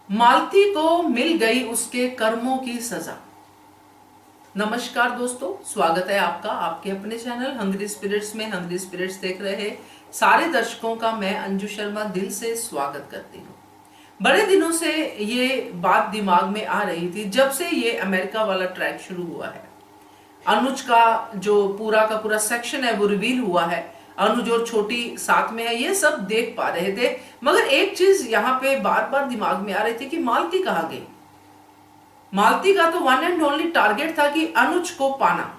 मालती को मिल गई उसके कर्मों की सजा। नमस्कार दोस्तों, स्वागत है आपका आपके अपने चैनल हंग्री स्पिरिट्स में। हंग्री स्पिरिट्स देख रहे सारे दर्शकों का मैं अंजू शर्मा दिल से स्वागत करती हूँ। बड़े दिनों से ये बात दिमाग में आ रही थी जब से ये अमेरिका वाला ट्रैक शुरू हुआ है। अनुज का जो पूरा का पूरा सेक्शन है वो रिवील हुआ है। अनुज और छोटी साथ में है, ये सब देख पा रहे थे। मगर एक चीज यहाँ पे बार बार दिमाग में आ रही थी कि मालती कहाँ गई। मालती का तो वन एंड ओनली टारगेट था कि अनुज को पाना।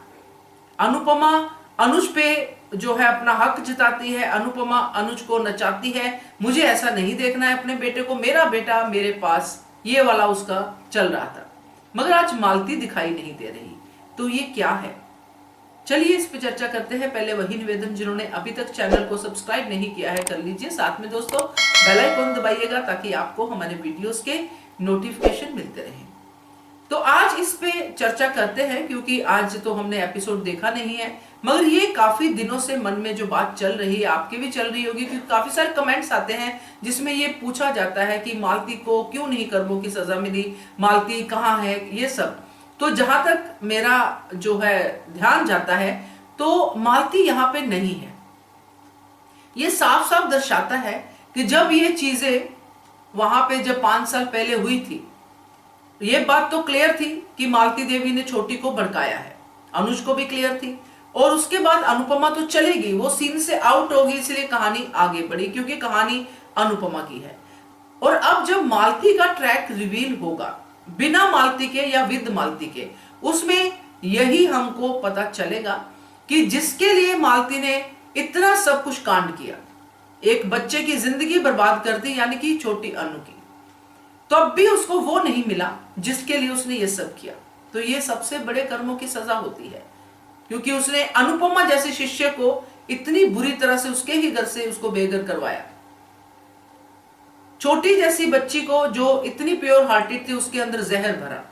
अनुपमा अनुज पे जो है अपना हक जताती है, अनुपमा अनुज को नचाती है। मुझे ऐसा नहीं देखना है अपने बेटे को, मेरा बेटा मेरे पास, ये वाला उसका चल रहा था। मगर आज मालती दिखाई नहीं दे रही, तो ये क्या है? चलिए इस पे चर्चा करते हैं। पहले वही निवेदन, जिन्होंने अभी तक चैनल को सब्सक्राइब नहीं किया है कर लीजिए। साथ में दोस्तों बेल आइकन दबाइएगा ताकि आपको हमारे वीडियोस के नोटिफिकेशन मिलते रहें। तो आज इस पे चर्चा करते हैं क्योंकि आज तो हमने एपिसोड देखा नहीं है, मगर ये काफी दिनों से मन में जो बात चल रही है, आपकी भी चल रही होगी, क्योंकि काफी सारे कमेंट्स आते हैं जिसमें ये पूछा जाता है कि मालती को क्यों नहीं कर्मों की सजा मिली, मालती कहाँ है, ये सब। तो जहां तक मेरा जो है ध्यान जाता है तो मालती यहाँ पे नहीं है। ये साफ साफ दर्शाता है कि जब ये चीजें वहां पे जब 5 साल पहले हुई थी, ये बात तो क्लियर थी कि मालती देवी ने छोटी को भड़काया है, अनुज को भी क्लियर थी। और उसके बाद अनुपमा तो चली गई, वो सीन से आउट हो गई, इसलिए कहानी आगे बढ़ी क्योंकि कहानी अनुपमा की है। और अब जब मालती का ट्रैक रिवील होगा बिना मालती के या विद मालती के, उसमें यही हमको पता चलेगा कि जिसके लिए मालती ने इतना सब कुछ कांड किया, एक बच्चे की जिंदगी बर्बाद कर दी, यानी कि छोटी अनु की, तब भी उसको वो नहीं मिला जिसके लिए उसने ये सब किया। तो ये सबसे बड़े कर्मों की सजा होती है, क्योंकि उसने अनुपमा जैसे शिष्य को इतनी बुरी तरह से उसके ही घर से उसको बेघर करवाया। छोटी जैसी बच्ची को जो इतनी प्योर हार्टेड थी, उसके अंदर जहर भरा।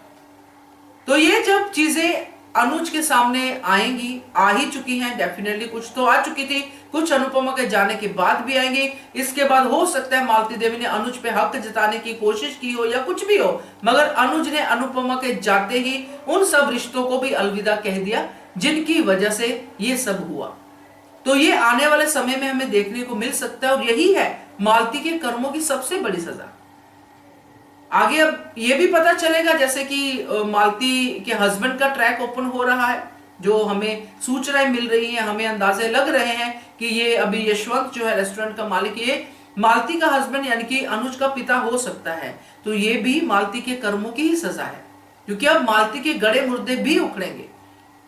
तो ये जब चीजें अनुज के सामने आएंगी, आ ही चुकी हैं डेफिनेटली, कुछ तो आ चुकी थी, कुछ अनुपमा के जाने के बाद भी आएंगी। इसके बाद हो सकता है मालती देवी ने अनुज पे हक जताने की कोशिश की हो या कुछ भी हो, मगर अनुज ने अनुपमा के जाते ही उन सब रिश्तों को भी अलविदा कह दिया जिनकी वजह से ये सब हुआ। तो ये आने वाले समय में हमें देखने को मिल सकता है, और यही है मालती के कर्मों की सबसे बड़ी सजा। आगे अब ये भी पता चलेगा, जैसे कि मालती के हस्बैंड का ट्रैक ओपन हो रहा है, जो हमें सूचनाएं मिल रही हैं, हमें अंदाजे लग रहे हैं कि ये अभी यशवंत जो है रेस्टोरेंट का मालिक, ये मालती का हस्बैंड यानी कि अनुज का पिता हो सकता है। तो ये भी मालती के कर्मों की ही सजा है, क्योंकि अब मालती के गड़े मुर्दे भी उखड़ेंगे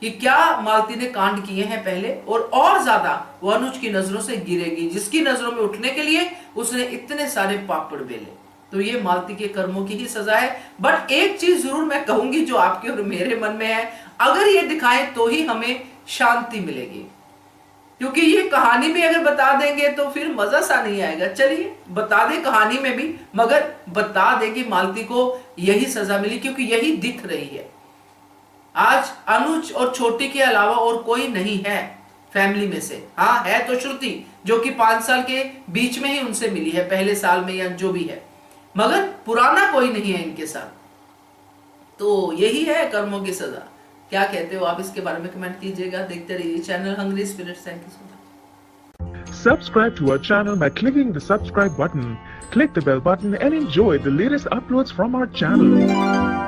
कि क्या मालती ने कांड किए हैं पहले, और ज्यादा वो अनुज की नजरों से गिरेगी, जिसकी नजरों में उठने के लिए उसने इतने सारे पापड़ बेले। तो ये मालती के कर्मों की ही सजा है। बट एक चीज जरूर मैं कहूंगी जो आपके और मेरे मन में है, अगर ये दिखाएं तो ही हमें शांति मिलेगी, क्योंकि ये कहानी में अगर बता देंगे तो फिर मजा सा नहीं आएगा। चलिए बता दे कहानी में भी, मगर बता दे कि मालती को यही सजा मिली, क्योंकि यही दिख रही है। आज अनुज और छोटी के अलावा और कोई नहीं है फैमिली में से। हाँ है तो श्रुति, जो कि 5 साल के बीच में ही उनसे मिली है, पहले साल में या जो भी है, मगर पुराना कोई नहीं है इनके साथ। तो यही है कर्मों की सजा। क्या कहते हो आप, इसके बारे में कमेंट कीजिएगा। देखते रहिए channel hungry spirits. Thank you so much. Subscribe to our channel by clicking the subscribe button. Click the bell button and enjoy the latest uploads from our channel.